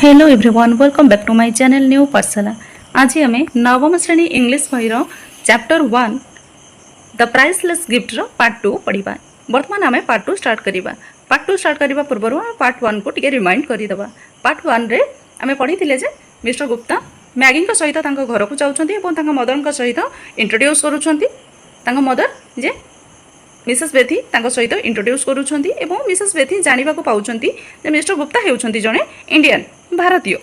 Hello everyone welcome back to my channel new Pathshala. आज आम नवम श्रेणी इंग्लिश बही chapter 1 the priceless gift part 2 पढ़ा। बर्तमान आम पार्ट 2 स्टार्ट करवा। पार्ट 2 स्टार्ट करने पूर्व पार्ट 1 को टिके रिमाइंड करदे। पार्ट 1 रे आम पढ़ी जे मिस्टर गुप्ता मैगी सहित घर को जाऊँच मदर सहित इंट्रोड्यूस करुँच मदर जे मिसेस बेथी सहित इंट्रोड्यूस करुँच मिसेस बेथी जाना पाँच मिस्टर गुप्ता होती जड़े इंडियन भारतीय।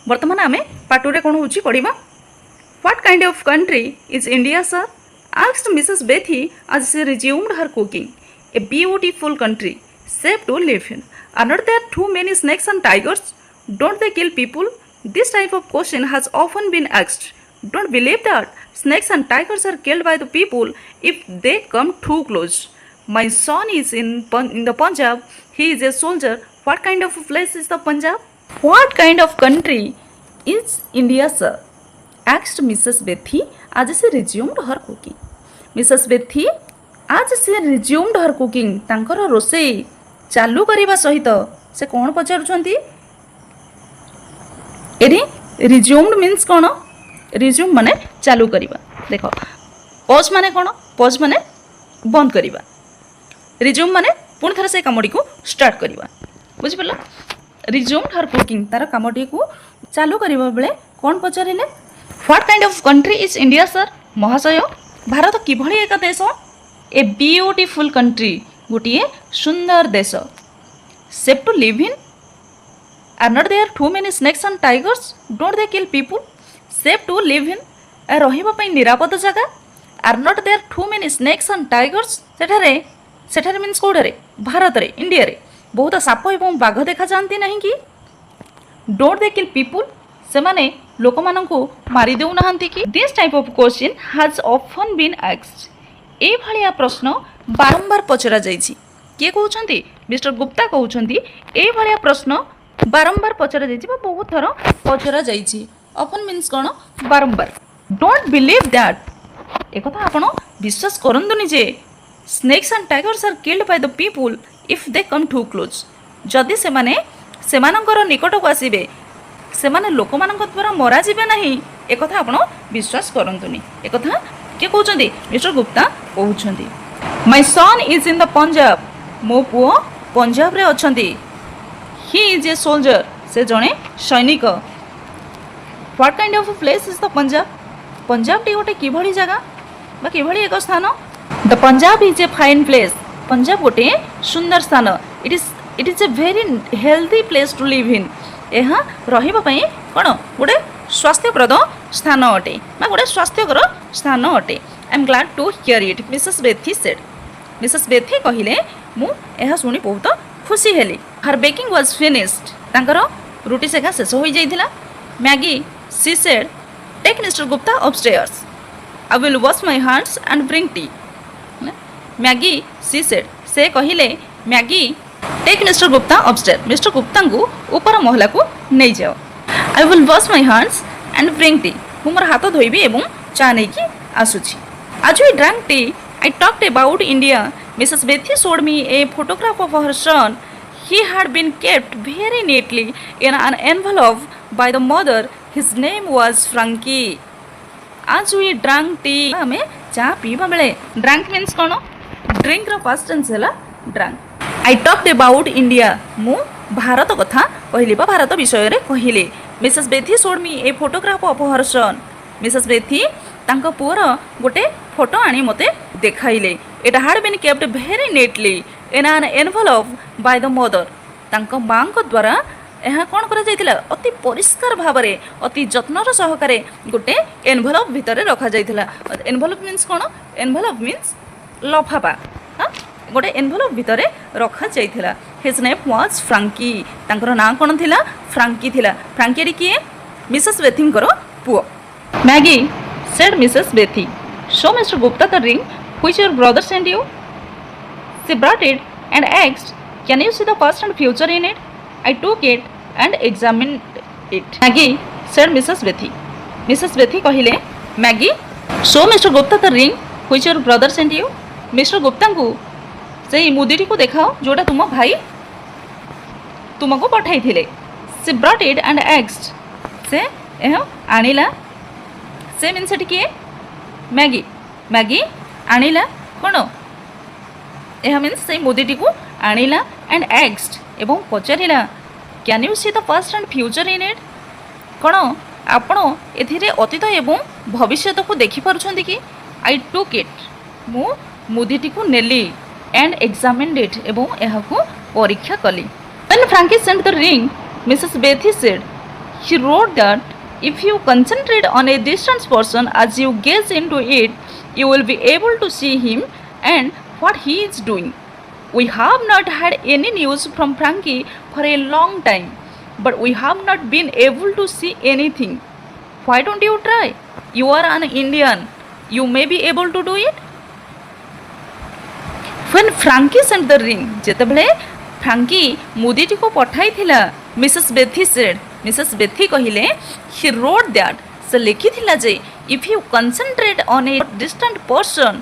बर्तमान आम पार्ट 2 रे कौन होची पढ़ा। What kind of country is India sir asked Mrs Bethy as she resumed her cooking. A beautiful country safe to live in. Are not there too many snakes and tigers? Don't they kill people? This type of question has often been asked. Don't believe that snakes and tigers are killed by the people if they come too close. My son is in the Punjab. He is a soldier. What kind of a place is the Punjab? What kind of country is India, sir? Asked Mrs. Bethy as she resumed her cooking. Mrs. Bethy as she resumed her cooking तांकर रोषेई चालू करने सहित से कौन पचारुछंती AD resumed means कौन resume माने चालू करवा। देख पॉज माने कौन पॉज माने बंद करवा रिज्यूम माने पुणी थर से कामटी को स्टार्ट करवा बुझिपाल। रिज्यूम्ड हर कुकिंग तार कामटी को चालू करबा बेले कौन पचारे what kind of country is India sir महाशय भारत किभली एक देश ए ब्यूटीफुल कंट्री गोटे सुंदर देश safe to live in are not there too many snakes and tigers don't they kill people safe to live in रही निरापद जगह are not there too many snakes and tigers सेठारे means कौटे भारत रे India रे बहुत साप एवं बाघ देखा जाती नहीं कि डोंट दे किल पीपुल से माने लोक मानू मारी देउ नहांती कि this type of question has often been asked ए भलिया प्रश्न बारंबार पचरा जाइछि। किए कहउछंती मिस्टर गुप्ता कहउछंती ए भलिया प्रश्न बारंबार पचरा जाइछि बा बहुत थर पचरा जाइछि। ऑफन मीन्स कोन बारंबार। डोंट बिलीव दैट एक कथा आपण विश्वास करंतुनी जे snakes and tigers are killed by the people if they come too close जदि सेमानंकर निकट को आसीबे सेमाने लोक मानक द्वारा मरा जिबे नहीं एक कथा आपण विश्वास करंतुनी। एक कथा के कहउछंती मिस्टर गुप्ता कहउछंती my son is in the Punjab मो पुओ पंजाब रे अछंती ही इज ए सोल्जर से जणे सैनिक। What kind of place is the Punjab Punjab टी गोटे किभली जगह बा किभली एक स्थान the Punjab is a fine place Punjab गोटे सुंदर स्थान it is a very healthy place to live in यहाँ रही कौन गोटे स्वास्थ्यप्रद स्थान अटे बा गोटे स्वास्थ्यकर स्थान अटे I am glad to hear it Mrs Bethy said Mrs Bethy कहले मुझे शुणी बहुत खुशी हेली। हर बेकिंग वाज फिनिश्ड तांकर रुटी सेका शेष हो जाइथिला। Maggie she said take mister Gupta upstairs I will wash my hands and bring tea. Maggie she said से कहले Maggie take mister Gupta upstair mister Gupta को ऊपर महला को नहीं जाओ। I will wash my hands and bring T मु मोर हाथ धोइबी एवं चा नहीं कि आसुची। आज we drank tea I talked about India Mrs Bethy showed me a photograph of her son he had been kept very neatly in an envelope by the mother his name was Frankie. आज we drank tea हमें चा पीवा बेले drank means कौन drink रो past tense है drank. I talked about India मु भारत कथा कहली बा भारत विषय रे कहले। Mrs Bethy showed me a photograph of her son Mrs Bethy तांको पुअर गोटे फोटो आनी मते देखाइले। It had been kept very neatly in an envelope by the mother तांको मां को द्वारा यहाँ कौन करा जाइतिला अति परिष्कार भाव में अति जत्नर सहकारे गोटे एनवेलप भितर रखा जाइतिला। एनवेलप मीन्स कौन एनवेलप मीन्स लफाफा हाँ गोटे एनवेलप भितर रखा जाइतिला। हिज नेम वाज फ्रैंकी तांकर नाम कौन थिला फ्रैंकी थिला। फ्रैंकी किए मिसेस बेथींकर पुओ। Maggie said Mrs Bethy show mister Gupta the ring which your brother send you. She brought it and asked can you see the past and future in it. I took it and examined it. Maggie said Mrs. Bethy. Mrs. Bethy कहले Maggie show Mr. Gupta the ring which your brother sent you. Mr. Gupta को से मुदीटी को देखाओ जोटा तुम भाई तुमको पठाई थिले। ସେ ବ୍ରଟ୍ ଇଟ୍ ଆଣ୍ଡ ଆସ୍କ୍ଡ, ସେ ଏହା ଆଣିଲା, ସେ ମିନ୍ସ ସେଠି କିଏ? ମ୍ୟାଗି। ମ୍ୟାଗି ଆଣିଲା କ'ଣ? ଏହା ମିନ୍ସ ସେଇ ମୁଦିଟିକୁ ଆଣିଲା ଆଣ୍ଡ ଆସ୍କ୍ଡ, ଏବଂ ପଚାରିଲା can you see the past and future in it? କ'ଣ ଆପଣ ଏଥିରେ ଅତୀତ ଏବଂ ଭବିଷ୍ୟତକୁ ଦେଖିପାରୁଛନ୍ତି କି? ଆଇ ଟୁକ୍ ଇଟ୍, ମୁଁ ମୁଦିଟିକୁ ନେଲି, ଆଣ୍ଡ ଏକ୍ସାମିନ୍ଡ ଇଟ୍, ଏବଂ ଏହାକୁ ପରୀକ୍ଷା କଲି। When Frankie sent the ring, Mrs. Bethy said, he wrote that if you concentrate on a distant person as you gaze into it, you will be able to see him and what he is doing. We have not had any news from Frankie for a long time, but we have not been able to see anything. Why don't you try? You are an Indian. You may be able to do it. When Frankie sent the ring, ଯେତେବେଳେ Frankie ମୁଦିଟିକୁ ପଠାଇଥିଲା, Mrs Bethy said, Mrs Bethy କହିଲେ he wrote that, ସେ ଲେଖିଥିଲା ଯେ if you concentrate on a distant person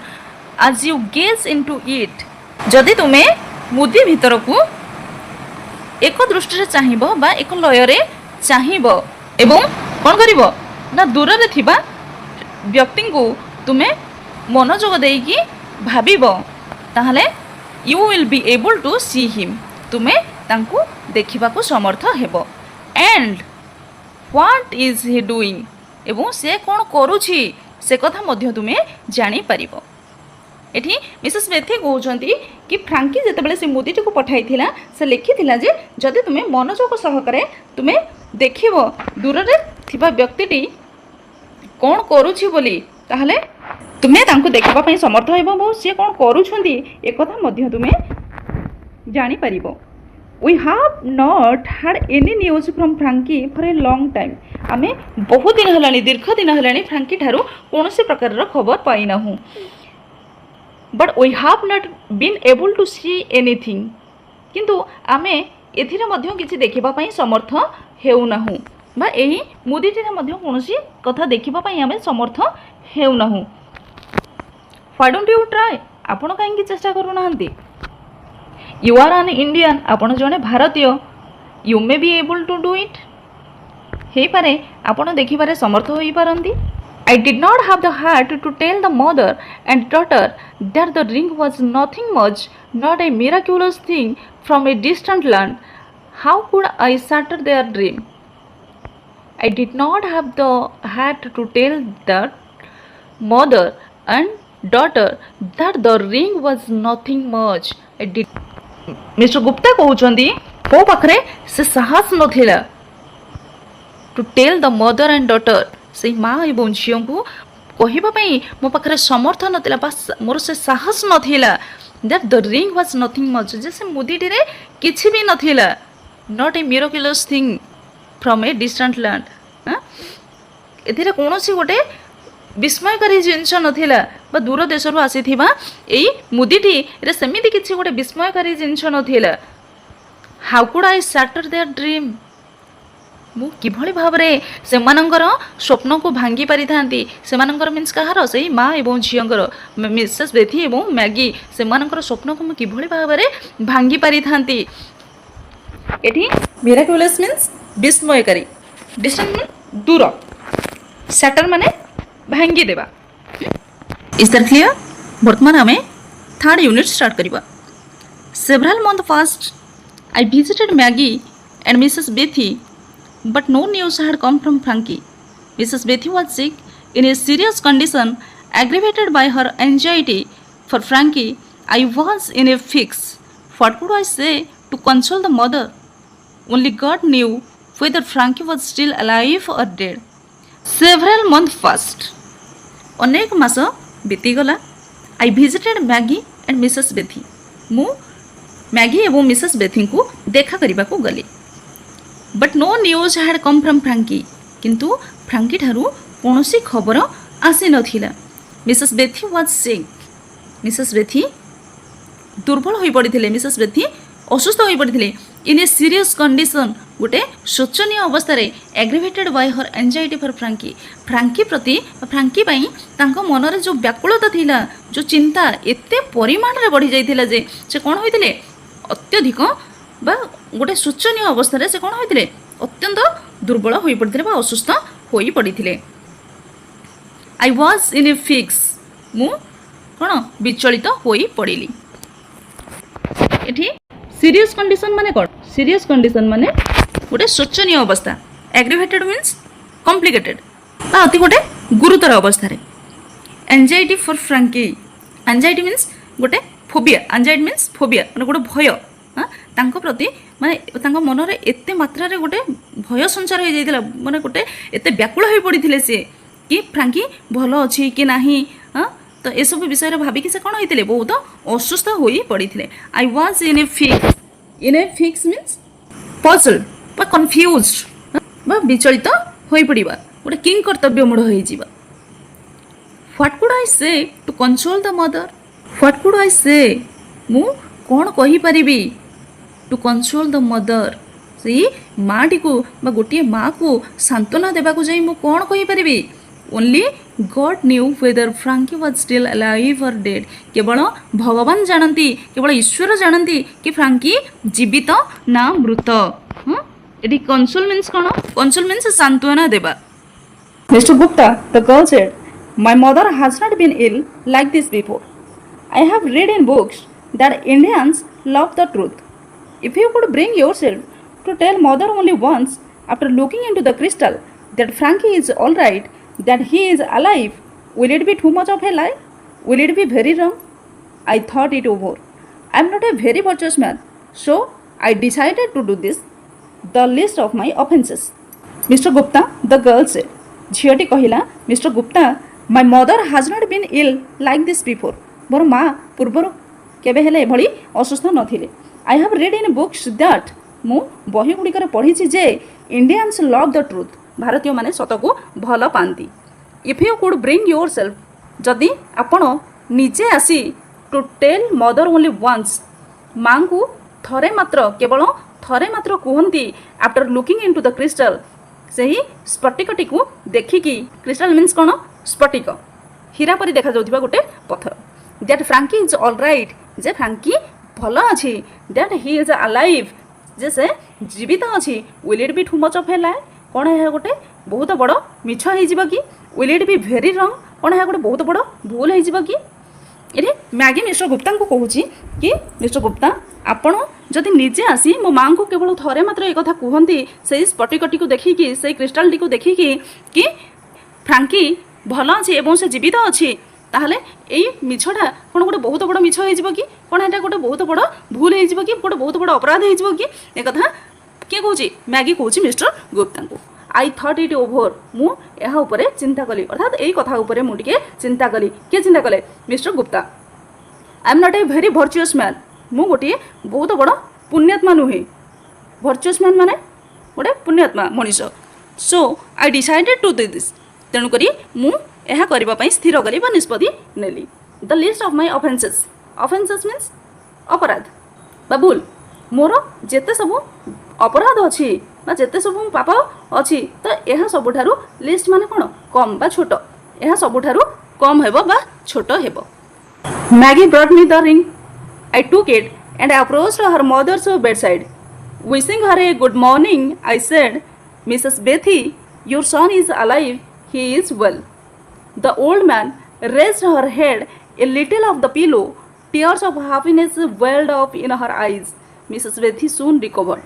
as you gaze into it, ଯଦି ତୁମେ ମୁଦି ଭିତରକୁ ଏକ ଦୃଷ୍ଟିରେ ଚାହିଁବ ବା ଏକ ଲୟରେ ଚାହିଁବ ଏବଂ କ'ଣ କରିବ ନା ଦୂରରେ ଥିବା ବ୍ୟକ୍ତିଙ୍କୁ ତୁମେ ମନୋଯୋଗ ଦେଇକି ଭାବିବ, ତାହେଲେ you will be able to see him, ତୁମେ ତାଙ୍କୁ ଦେଖିବାକୁ ସମର୍ଥ ହେବ। And what is he doing, ଏବଂ ସେ କ'ଣ କରୁଛି ସେ କଥା ମଧ୍ୟ ତୁମେ ଜାଣିପାରିବ। ଏଠି ମିସେସ୍ ବେଥି କହୁଛନ୍ତି କି ଫ୍ରାଙ୍କି ଯେତେବେଳେ ସେ ମୁଦିଟିକୁ ପଠାଇଥିଲା, ସେ ଲେଖିଥିଲା ଯେ ଯଦି ତୁମେ ମନୋଯୋଗ ସହକାରେ ତୁମେ ଦେଖିବ ଦୂରରେ ଥିବା ବ୍ୟକ୍ତିଟି କ'ଣ କରୁଛି ବୋଲି, ତାହେଲେ ତୁମେ ତାଙ୍କୁ ଦେଖିବା ପାଇଁ ସମର୍ଥ ହେବ ଏବଂ ସିଏ କ'ଣ କରୁଛନ୍ତି ଏକଥା ମଧ୍ୟ ତୁମେ ଜାଣିପାରିବ। We have not had any news from Frankie for a long time. ଆମେ ବହୁତ ଦିନ ହେଲାଣି, ଦୀର୍ଘ ଦିନ ହେଲାଣି ଫ୍ରାଙ୍କି ଠାରୁ କୌଣସି ପ୍ରକାରର ଖବର ପାଇନାହୁଁ। But we have not been able to see anything. କିନ୍ତୁ ଆମେ ଏଥିରେ ମଧ୍ୟ କିଛି ଦେଖିବା ପାଇଁ ସମର୍ଥ ହେଉନାହୁଁ ବା ଏହି ମୁଦିଟିରେ ମଧ୍ୟ କୌଣସି କଥା ଦେଖିବା ପାଇଁ ଆମେ ସମର୍ଥ ହେଉନାହୁଁ। Why don't you try? ଆପଣ କାହିଁକି ଚେଷ୍ଟା କରୁନାହାନ୍ତି? You are an Indian, ଆପଣ ଜଣେ ଭାରତୀୟ। You may be able to do it. ହେଇପାରେ ଆପଣ ଦେଖିବାରେ ସମର୍ଥ ହୋଇପାରନ୍ତି। I did not have the heart to tell the mother and daughter that the ring was nothing much, not a miraculous thing from a distant land. How could I shatter their dream? I did not have the heart to tell that mother and daughter that the ring was nothing much. I did. Mr. Gupta କହୁଛନ୍ତି ମୋ ପାଖରେ ସେ ସାହସ ନଥିଲା to tell the mother and daughter, ସେଇ ମା ଏବଂ ଝିଅଙ୍କୁ କହିବା ପାଇଁ ମୋ ପାଖରେ ସମର୍ଥ ନଥିଲା ବା ମୋର ସେ ସାହସ ନଥିଲା that the ring was nothing much, ଯେ ସେ ମୁଦିଟିରେ କିଛି ବି ନଥିଲା, not a miraculous thing from a distant land, ଏଥିରେ କୌଣସି ଗୋଟେ ବିସ୍ମୟକାରୀ ଜିନିଷ ନଥିଲା ବା ଦୂର ଦେଶରୁ ଆସିଥିବା ଏଇ ମୁଦିଟିରେ ସେମିତି କିଛି ଗୋଟେ ବିସ୍ମୟକାରୀ ଜିନିଷ ନଥିଲା। ହାଉ କୁଡ୍ ଆଇ ସାଟର ଦେୟାର ଡ୍ରିମ୍, ମୁଁ କିଭଳି ଭାବରେ ସେମାନଙ୍କର ସ୍ୱପ୍ନକୁ ଭାଙ୍ଗି ପାରିଥାନ୍ତି, ସେମାନଙ୍କର ମିନ୍ସ କାହାର, ସେଇ ମା ଏବଂ ଝିଅଙ୍କର, ମିସେସ୍ ବେଥି ଏବଂ ମ୍ୟାଗି, ସେମାନଙ୍କର ସ୍ୱପ୍ନକୁ ମୁଁ କିଭଳି ଭାବରେ ଭାଙ୍ଗି ପାରିଥାନ୍ତି। ଏଠି ମିରାକୁଲସ୍ ମିନ୍ସ ବିସ୍ମୟକାରୀ, ଡିଷ୍ଟାଣ୍ଟ ମିନ୍ସ ଦୂର, ସାଟର ମାନେ ଭାଙ୍ଗି ଦେବା। Is that clear? ବର୍ତ୍ତମାନ ଆମେ ଥାର୍ଡ ୟୁନିଟ୍ ଷ୍ଟାର୍ଟ କରିବା। Several month past I visited Maggie and Mrs. Bethy, but no news had come from Frankie. Mrs. Bethy was sick, in a serious condition, aggravated by her anxiety for Frankie. I was in a fix. What could I say to console the mother? Only God knew whether Frankie was still alive or dead. Several months passed. ଅନେକ ମାସ ବିତିଗଲା। I visited Maggie and Mrs. Bethy. ମୁଁ Maggie ଏବଂ Mrs ବେଥିଙ୍କୁ ଦେଖା କରିବାକୁ ଗଲି। But no news had come from Frankie, କିନ୍ତୁ ଫ୍ରାଙ୍କି ଠାରୁ କୌଣସି ଖବର ଆସିନଥିଲା। Mrs Bethy was sick, Mrs Bethy ଦୁର୍ବଳ ହୋଇପଡ଼ିଥିଲେ, ମିସେସ୍ ବେଥି ଅସୁସ୍ଥ ହୋଇପଡ଼ିଥିଲେ। ଇନ୍ ଏ ସିରିୟସ୍ କଣ୍ଡିସନ୍, ଗୋଟେ ଶୋଚନୀୟ ଅବସ୍ଥାରେ, ଆଗ୍ରିଭେଟେଡ୍ ବାଇ ହର୍ ଏନ୍ଜାଇଟି ଫର୍ ଫ୍ରାଙ୍କି, ଫ୍ରାଙ୍କି ପ୍ରତି ଫ୍ରାଙ୍କି ପାଇଁ ତାଙ୍କ ମନରେ ଯେଉଁ ବ୍ୟାକୁଳତା ଥିଲା, ଯେଉଁ ଚିନ୍ତା ଏତେ ପରିମାଣରେ ବଢ଼ିଯାଇଥିଲା ଯେ ସେ କ'ଣ ହୋଇଥିଲେ, ଅତ୍ୟଧିକ ବା ଗୋଟେ ଶୋଚନୀୟ ଅବସ୍ଥାରେ ସେ କ'ଣ ହୋଇଥିଲେ, अत्यंत दुर्बल हो पड़ते असुस्थ हो पड़ते I was in a fix मु कौन विचलित हो पड़ी एठी सीरियस कंडीशन माने कौन सीरियस कंडीशन माने गोटे शोचनीय अवस्था एग्रीवेटेड मीन्स कॉम्प्लिकेटेड अति गोटे गुरुतर अवस्था anxiety for Frankie anxiety means गोटे फोबिया एंजाइटी मीन्स फोबिया माने गोटे भय हाँ तांको प्रति माने तांको मन रे एते मात्रा रे गोटे भय संचार हो जाइतिला माने गोटे एते व्याकुल हो पड़िथिले से कि फ्रांकी भल अछि कि नाही हाँ तो ये सब विषय भाविकी से कौन होते बहुत असुस्थ हो पड़ते I was in a fix means puzzled बा कन्फ्यूज्ड बा विचलित हो पड़ा गोटे किंग कर्तव्य मूढ़ हो what could I say to console the mother what could I say मु कौन कहि परिबी टू कंसोल द मदर से माटी को बा गोटे माँ को सांत्वना देवा को जाई मु कौन कहि परिबी only God knew whether Frankie was still alive और डेड केवल भगवान जानती केवल ईश्वर जानती कि फ्रांकी जीवित ना मृत एटी कंसोल मीन्स कौन कंसोल मीन्स सांत्वना देवा Mr Gupta the girl said my mother has not been ill like this before I have read in books that Indians love the truth if you could bring yourself to tell mother only once after looking into the crystal that Frankie is all right that he is alive, will it be too much of a lie? Will it be very wrong? I thought it over. I am not a very virtuous man, so I decided to do this. The list of my offences. Mr. Gupta, the girl said. झीटी कहला mister Gupta my mother has not been ill like this before. मोर माँ पूर्वर केबे हेले भली असुस्थ नथिले. I have read in books that मु बही गुड़िकर पढ़ी जे Indians love the truth. भारतीय माने सत को भल पाती if you could bring yourself जदि आपण निजे आसी to tell mother only once माँ को थरे मात्र केवल थरे मात्र कहती after looking into the crystal से ही स्फटिकटी को देखिकी क्रिस्टल मीन्स कौन स्फटिक हीरा परी देखा जाउथिबा गोटे पत्थर that Frankie is all right जे फ्रांकी भल अच्छी दैट ही इज अलाइव जे से जीवित अच्छी will it be too much of a lie कौन है गोटे बहुत बड़ मिछ हो कि विल इट बी भेरी रंग कौन है गोटे बहुत बड़ भूल हो कि ये मैगी मिस्टर गुप्ता को कहूँ कि मिस्टर गुप्ता आपण जदि निजे आसी मो माँ को केवल थरे मात्र एक कथा कहती से स्फटिकटी को देखिकी से क्रिस्टाल को देखिकी कि फ्रांकी भल अच्छी एवं से जीवित अच्छी ताहले यही मिछटा कौन गोटे बहुत बड़ मिछ हो कि कौन है गोटे बहुत बड़ भूल हो कि गोटे बहुत बड़ अपराध हो कि एक कथा किए कहूँ मैगी कहूँ मिस्टर गुप्ता को आई थॉट इट ओवर मुझे चिंता कली अर्थात यही कथा उपरे मुझे चिंता कली किए चिंता कले mister Gupta I am not a very virtuous man मु गोटे बहुत बड़ पुण्यात्मा नुहे भर्चुअस मैन माने गोटे पुण्यात्मा मनीष so I decided to do this तेणुक मुझे करने स्थिर कर निष्पत्ति नेली the list of my offenses offenses means अपराध बा भूल मोर जेते सब अपराध अच्छी जेते सब पाप अच्छी तो यह सबुठारु लिस्ट माने कौन कम बा छोट यह सबुठारु कम हेबो बा छोट हेबो Maggie brought me the ring I took it and approached her mother's bedside wishing her a good morning I said Mrs Bethy your son is alive he is well the old man raised her head a little off the pillow tears of happiness welled up in her eyes Mrs. Bethy soon recovered.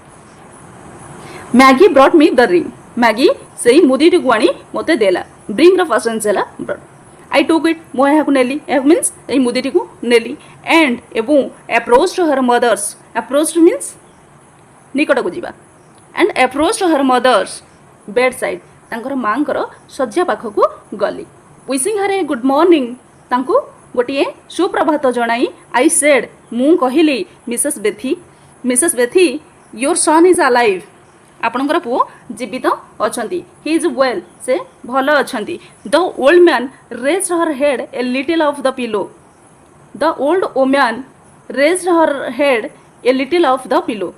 Maggie brought me the ring. Maggie सेही मुदीटी को आनी मते देला. Bring the first answer brought. I took it. मो यहाँ को नेली. Means एही मुदीटी को नेली. And एबो approached her mothers. Approached means निकट को जीवा. And approached her mothers bedside. तांकर मांकर सज्जा पाख को गली. Wishing her a good morning. तांको गोटे सुप्रभात जनाई आई सेड मु कहली Mrs Bethy your son is alive आपणकर पुओ जीवित अछंती ही इज वेल से भल अछंती the old man raised her head a little off the pillow the old woman raised her head a little off the pillow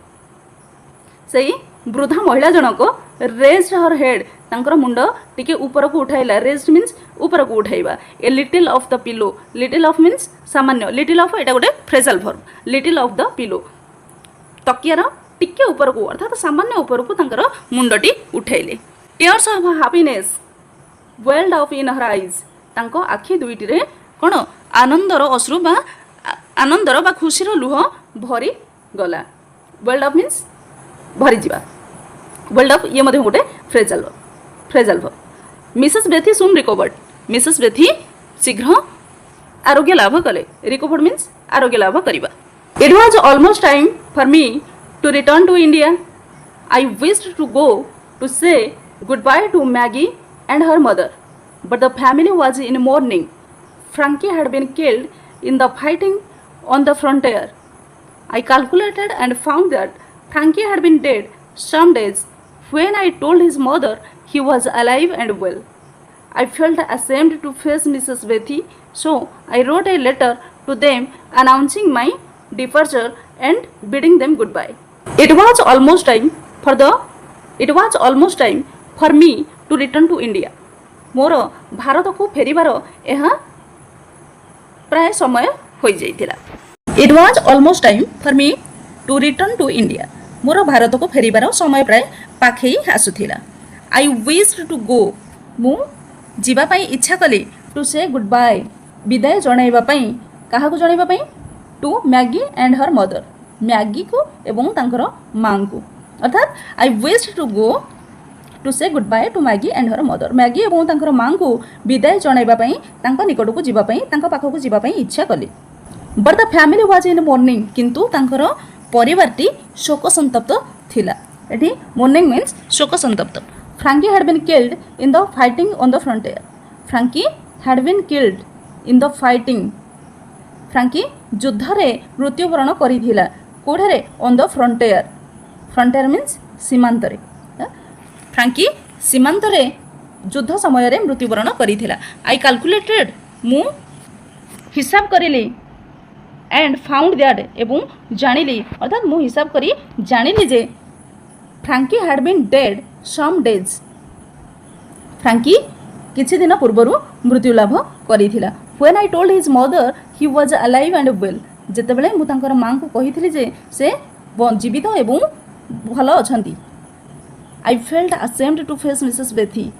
सही वृद्धा महिला जनक रेज्ड हर हेड तांकर मुंड टिके ऊपर को उठाइला रेज्ड मीन्स ऊपर को उठाइबा a little off the pillow little off means सामान्य लिटिल ऑफ एटा गोटे phrasal verb little off the pillow तकियार टिके ऊपर को अर्थात सामान्य ऊपर को तांकर मुंडटी उठेले tears of happiness welled up in her eyes तांको आखि दुईटी रे कोन आनंदर अश्रु बा आनंदर बा खुशीर लुह भरी गला वेल्ड अप मीन्स भरी जीवा वेल्ड अप ये मध्ये गोटे phrasal verb Mrs Betty soon recovered Mrs Betty शीघ्र आरोग्य लाभ कले रिकवर्ड मीन्स आरोग्य लाभ करिबा it was almost time for me to return to India I wished to go to say good bye to Maggie and her mother, but the family was in mourning. Frankie had been killed in the fighting on the frontier. I calculated and found that Frankie had been dead some days. When I told his mother he was alive and well, I felt ashamed to face Mrs. Bethy, so I wrote a letter to them announcing my departure and bidding them goodbye. It was almost time for me to return to India. मोर भारत को फेरिबार यह प्राय समय हो जाइतिला it was almost time for me to return to India मोर भारत को फेरिबार समय प्राय पाखई आसुथिला आई विश्ड टू गो मु जीवा पई इच्छा कली टू से गुड बाय विदाय जणाइबा पई काहा को जणाइबा पई to Maggie and her mother Maggie को एवं तांकर मां को अर्थात I wished to go to say good bye to Maggie and her mother Maggie एवं तांकर मां को विदाय जणाइबा पई तांका निकट को जीवा पई तांका पाख को जीवा पई इच्छा कली but the family was in morning किंतु तांकर परिवारटी शोक संतप्त थिला एठी मॉर्निंग मीन्स शोक संतप्त Frankie had been killed in the fighting on the frontier Frankie had been killed in the fighting Frankie युद्ध रे मृत्युवरण करिथिला कोठारे ऑन द फ्रंटियर मीन्स सीमांत रे फ्रैंकी सीमांत रे युद्ध समय रे मृत्युवरण करिथिला आई कैलकुलेटेड मु हिसाब करिली एंड फाउंड दैट एवं जानिली अर्थात मु हिसाब करी जानिली जे Frankie had been dead some days Frankie किछि दिन पूर्वरु मृत्यु लाभ करिथिला when I told his mother he was alive and well जेतेबेले मु तांकर मां को कहिथिली जे से जीवित एवं भलो अछंती I felt ashamed to face Mrs. Bethy.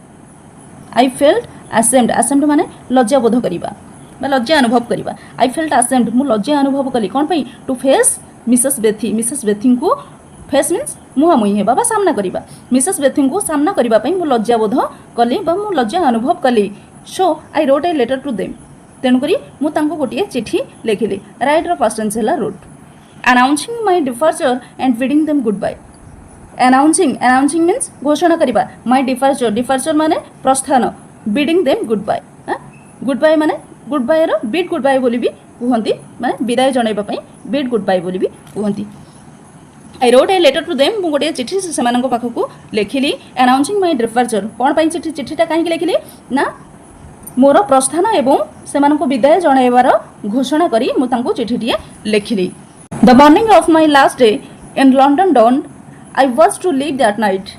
I felt ashamed माने लज्जा बोध करिबा बा लज्जा अनुभव करिबा I felt ashamed मु लज्जा अनुभव कली कोन पई टू फेस मिसेस बेथी को फेस मीन्स मुहा मुही हेबा बा सामना करिबा मिसेस बेथी को सामना करिबा पई मु लज्जा बोध कली बा मु लज्जा अनुभव कली so I wrote a letter to them तेनु करी मु तांको गोटिए चिठी लेखिली राइट र पास्ट टेंस हला wrote announcing my departure and bidding them good bye announcing means घोषणा करिबा माय डिपार्चर माने प्रस्थान बिडिंग देम गुड बाय माने गुड बाय रो बिड गुड बाय बोली भी कहंती माने विदाय जणाइबा पई बिड गुड बाय बोली भी कहंती I wrote a letter to them मु गोटे चिठी सेमानक पाखकू लेखिली अनाउंसिंग माय डिपार्चर कोन पई चिठीटा काहे लेखिली ना मोर प्रस्थान एवं सेमानक विदाय जणाइबार घोषणा करी मु तांको चिठीटिए लेखिली the morning of my last day in London dawned. I was to leave that night.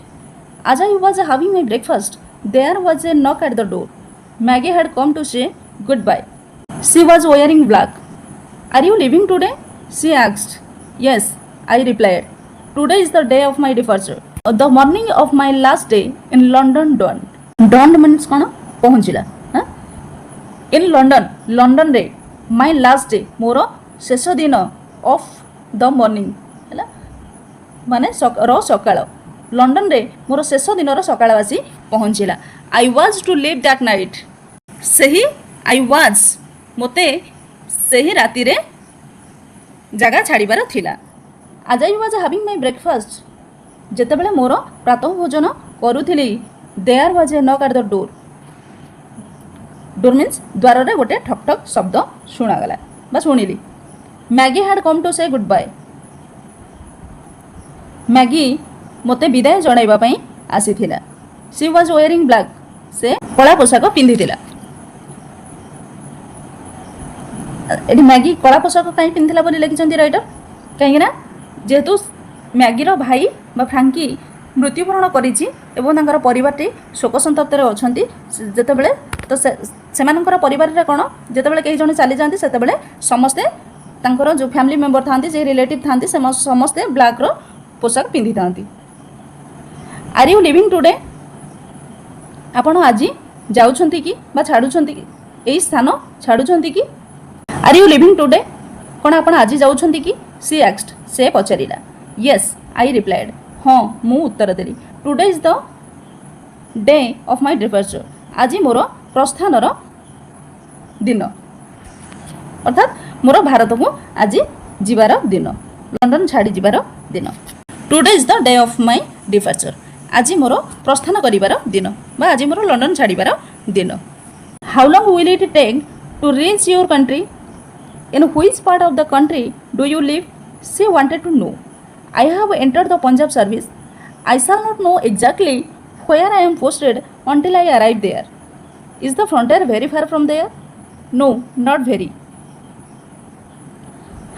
As I was having my breakfast, there was a knock at the door. Maggie had come to say goodbye. She was wearing black. Are you leaving today? She asked. Yes, I replied. Today is the day of my departure. The morning of my last day in London dawned. Dawned means कौन पहुँचिला in London रे my last day मोर शेष दिन of the morning माने सकाळ London रे मोर शेष दिन सकाळ आसी पहुँचला I was to leave that night सही आई वाज मोते सही राति रे जगह छाड़ीबार थिला आज I was having my breakfast जेतेबेले मोर प्रातः भोजन करूथिली there was a knock at the door means द्वार रे गोटे ठक ठक शब्द सुनागला बा सुनिली Maggie had come to say good bye Maggie मोते विदाय जणाइबा पई आसीथिला सी वाज वेयरिंग ब्लैक से कला पोशाक पिंधिथिला एठी मैगी कला पोशाक काई पिंधिला बोली लिखिसंती राइटर काहेना जेहेतु मैगीर भाई बा फ्रैंकी मृत्युवरण करिछि एवं तांकर परिवारटी शोक संतप्त रे अछंती जेतेबेले तो सेमानकर परिवार रे कोन जेतेबेले केही जण चली जांती सेतेबेले समस्ते तांकर जो फैमिली मेंबर थांती जे रिलेटिव थांती समस्ते ब्लैक रो पोशाक पिंधि थांती। आर यू लिविंग टुडे आपण आज जाउछंती कि बा छाडुछंती कि एई स्थान छाडुछंती कि। आर यू लिविंग टुडे कोन आपण आज जाउछंती कि सी आस्क्ड से पचारिला। यस आई रिप्लाइड हाँ मु उत्तर देली। Today is the day of my departure आज मोर प्रस्थानर दिन अर्थात मोर भारत को आज जीवार दिन लंडन छाड़ी जीवार दिन। Today is the day of my departure आज मोर प्रस्थान करिवार दिन बा आज मोर लंडन छाड़ीबार दिन। How long will it take to reach your country in which part of the country do you live she wanted to know. I have entered the Punjab service. I shall not know exactly where I am posted until I arrive there. Is the frontier very far from there? No, not very.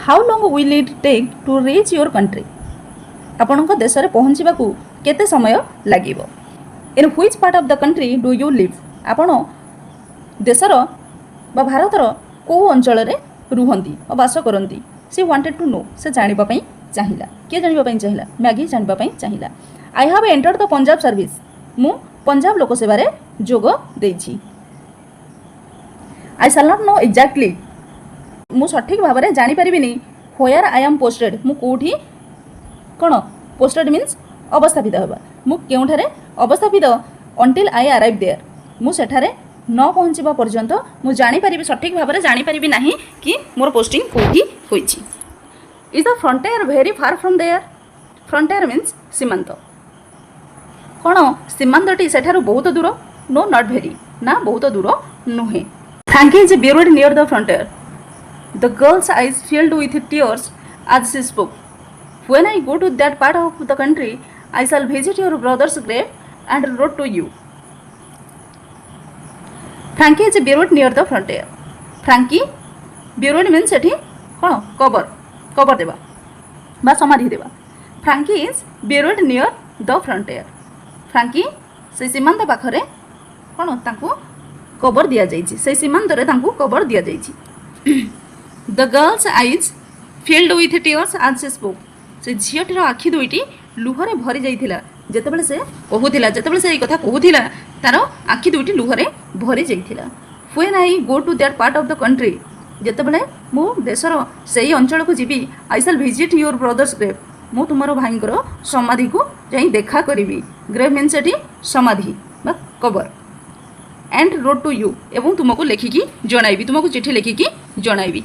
How long will it take to reach your country? आपनका देश रे पहुँचवा को केते समय लागिबो। In which part of the country do you live? आपण देशर बा भारतर को अंचल रे रुहंती और वास करंती। She wanted to know. से जानिबा पई चाहिला। किए जानिबा पई चाहिला? मैगी जानिबा पई चाहिला। I have entered the Punjab service. मु पंजाब लोक सेवा रे जोग देछि। I shall not know exactly. मु सठिक भाव रे जानि परिबिनी where I am posted. मु कोठी कोन posted means अवस्थापित होबा। मु केउठारे अवस्थापित until I arrive there. मु सेठारे न पहुँचवा पर्यंत मु जानि परिबि सठिक भाव रे जानि परिबि नाही कि मोर पोस्टिंग कोठी होइछि। Is the frontier very far from there? Frontier means सीमांत कौन सीमांतटी सेठारु बहुत दूर नो नॉट भेरी ना बहुत दूर नुहे। Frankie is buried near the frontier. The girl's eyes filled with tears as she spoke. When I go to that part of the country, I shall visit your brother's grave and wrote to you. Frankie is buried near the frontier. Frankie buried means सेठी कौन cover देवा बा समाधि देवा। Frankie is buried near the frontier. Frankie से सीमांत पाखरे कौन तांको कबर दिया जाइछि से सीमांत रे तांको कबर दिया जाइछि। The girl's eyes filled with tears as she spoke. से झियटीर आखि दुईटी लुहरे भरी जाइथिला जेतेबेले से कहूथिला जेतेबेले से एई कथा कहूथिला तार आखि दुईटी लुहरे भरी जाइथिला। When I go to that part of the country जेतेबेले मु देशर सेई अंचल को जीवी I shall visit your brother's grave मु तुमरो भाईंकर समाधि को जाई देखा करिवि। ग्रेव मीन्स एटी समाधि बा कबर। एंड रोड टू यू एवं तुमको लेखिकी जणाइबि तुमको चिठी लेखिकी जणाइबि।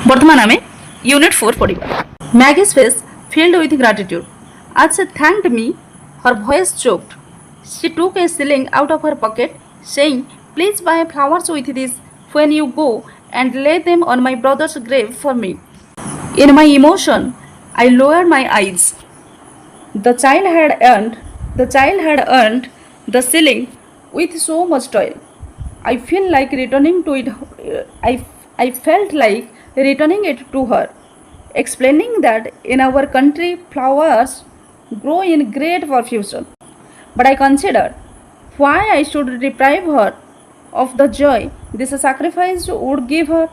वर्तमान आमे यूनिट 4 पढिबा। Maggie's face filled with gratitude as she thanked me her voice choked. She took a shilling out of her pocket saying, please buy flowers with this when you go and lay them on my brother's grave for me. In my emotion, I lowered my eyes. The child had earned the shilling with so much toil. I felt like returning it to her, explaining that in our country flowers grow in great profusion. But I considered why I should deprive her of the joy this sacrifice would give her.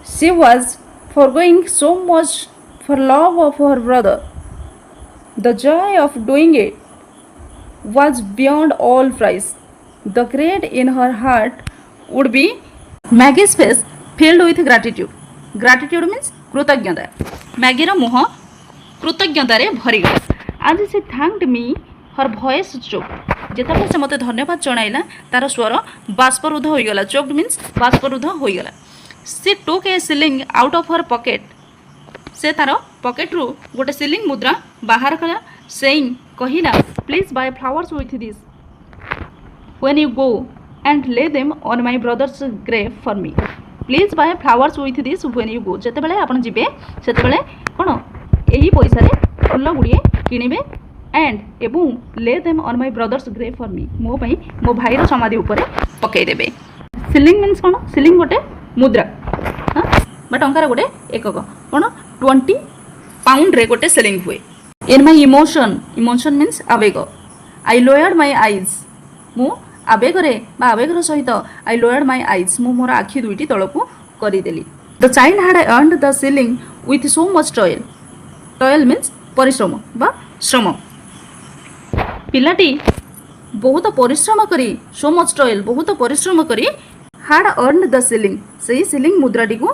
She was foregoing so much for love of her brother. The joy of doing it was beyond all price. The great in her heart would be. Maggie's face filled with gratitude. Gratitude means कृतज्ञता। Maggie मुह कृतज्ञतार भरीगला। आज से thanked me her voice choked जेतेबेले से मते धन्यवाद जणाइला तार स्वर बाष्परुद्ध होइगला। चोक्ड मीन्स बाष्परुद्ध होइगला। She took a shilling out of her pocket से तार पॉकेट रु गोटे सिलिंग मुद्रा बाहर कला सेइंग कहिला please buy flowers with this when you go and lay them on my brother's grave for me. Please buy flowers with this when you go जेतेबेले आपण जिबे सेतेबेले कोन एही पैसा रे फूल गुड़िए किणवे एंड एवं lay them on my brother's grave for me मो पई मो भाईर समाधि ऊपर पकई देबे। सिलिंग मीन्स कोन सिलिंग गोटे मुद्रा हां बा टंकार गोटे एकक कोन 20 पाउंड रे गोटे सिलिंग हुए। इन माय इमोशन मीन्स आवेग आई लोयर्ड माय आईज मु आवेग रे बा आवेगर सहित आई लोयर्ड माय आईज मु मोर आखि दुईटी तळकु करि देली। The child had earned the shilling with so much toil. Toil means परिश्रम बा श्रम पिलाटी बहुत परिश्रम करी सो मच टॉयल बहुत परिश्रम करी हार्ड अर्न द सिलिंग से सिलिंग मुद्राटी को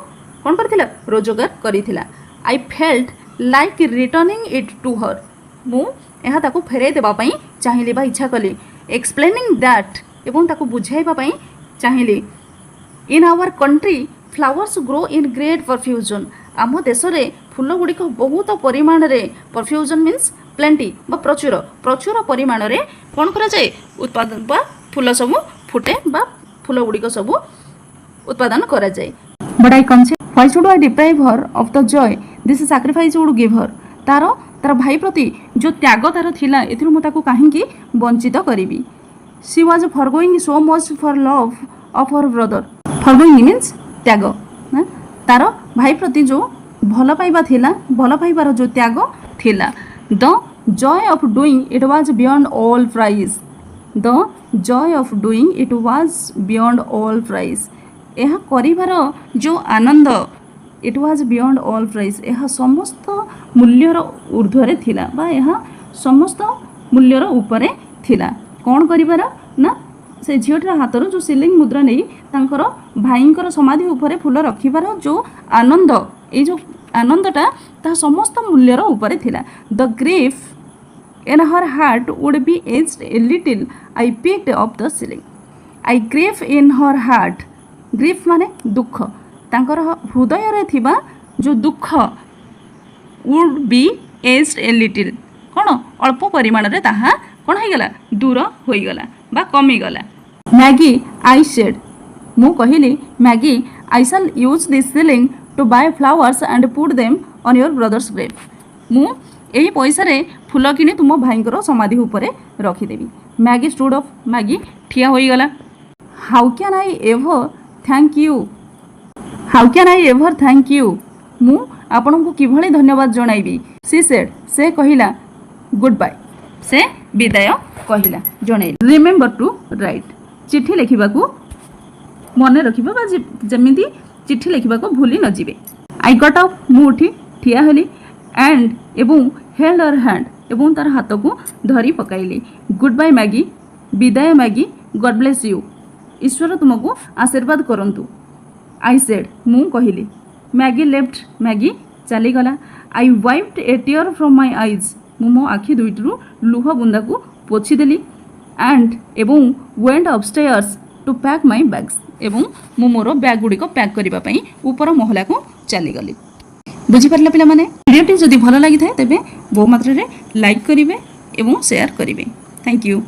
कौन करथिला रोजगार करिथिला I felt like returning it to her मु एहा ताकू फेरे देबा पई चाहिली बा इच्छा कली एक्सप्लेनिंग दैट एवं ताकू बुझाइबा पई चाहिली in our country flowers grow in great profusion आम देश में फूल गुड़िक बहुत परिमाण रे परफ्यूजन मीन्स प्लेंटी बा प्रचुर प्रचुर परिमाण रे कौन करा जाए उत्पादन बा फूल सब फुटे बा फूल गुड़िक सब उत्पादन करा जाए but I कंसे why should I deprive her of the Joy this sacrifice would give her तार तार भाई प्रति जो त्याग तार थिला एथिरु मु ताकू काहेकि वंचित करिवि she was forgoing so much for love of her brother forgoing means त्याग तार भाई प्रति जो भल पाइबा थिला भल पाइबार जो त्याग थिला the joy of doing it was beyond all price the joy of doing it was beyond all price यह करिबार जो आनंद it was beyond all price यह समस्त मूल्यर ऊर्ध्वरे थिला बा यह समस्त मूल्यर ऊपरे थिला कौन करिबार ना से झीटर हाथर जो सिलिंग मुद्रा नहीं तांकर भाईंकर समाधि उपरे फूल रखिबार जो आनंद ये जो आनंदटा ता समस्त मूल्यर उपरे थिला the grief in her heart would be aged a little I picked up the ceiling I grief in her heart grief माने दुख तांकर हृदय रे थिबा जो दुख would be aged a little कौन अल्प परिमाण रे ताहा कौन हो गला दूर हो गला बा कमी गला मैगी आई सेड मु कहली Maggie I shall use this shilling to buy flowers and put them on your brother's grave मु एही पैसा रे फूल किनी तुम भाईंकर समाधि उपरे रखिदेवी मैगी स्टूड अप मैगी ठिया हो गला how can I ever thank you मु आपन को किभली धन्यवाद जणाइबी सी सेड से कहिला गुड बाय से विदाय कहिला जणाइला रिमेंबर टू राइट चिट्ठी लिखिबाकू मन रखिबा बा जेमिति चिट्ठी लिखिबाकू भूली न जिवे आई गॉट अप मु उठी ठिया हेली एंड एवं हेल्ड हर हैंड एवं तार हाथ को धरी पकाइली गुड बाय मैगी विदाय मैगी गॉड ब्लेस यू ईश्वर तुमको आशीर्वाद करंतु आई सेड मु कहली मैगी लेफ्ट मैगी चली गला I wiped a tear from my eyes मु मो आखि दुईटरू लुह बुंदा को पोछि देली एंड एवं went upstairs to pack my bags एवं मु मोर बैग गुडी को पैक करिबा पई ऊपर महला को चली गली बुझी परला पिला माने वीडियोटी जदि भलो लागि थाए तबे बहु मात्रा रे लाइक करिवे एवं शेयर करिवे थैंक यू।